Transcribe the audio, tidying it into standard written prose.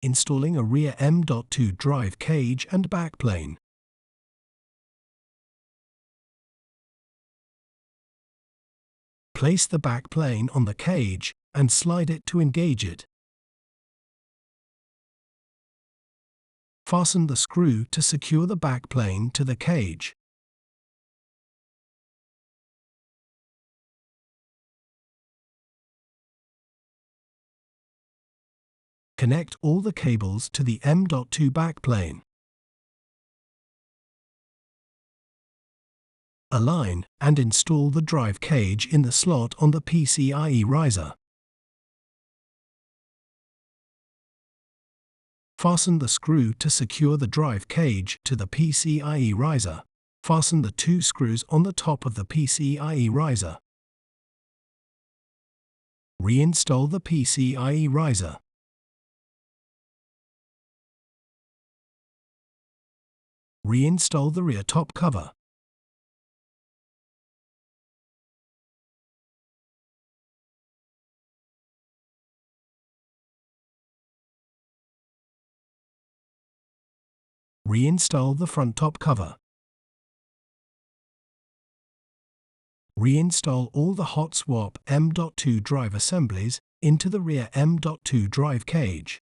Installing a rear M.2 drive cage and backplane. Place the backplane on the cage and slide it to engage it. Fasten the screw to secure the backplane to the cage. Connect all the cables to the M.2 backplane. Align and install the drive cage in the slot on the PCIe riser. Fasten the screw to secure the drive cage to the PCIe riser. Fasten the 2 screws on the top of the PCIe riser. Reinstall the PCIe riser. Reinstall the rear top cover. Reinstall the front top cover. Reinstall all the hot swap M.2 drive assemblies into the rear M.2 drive cage.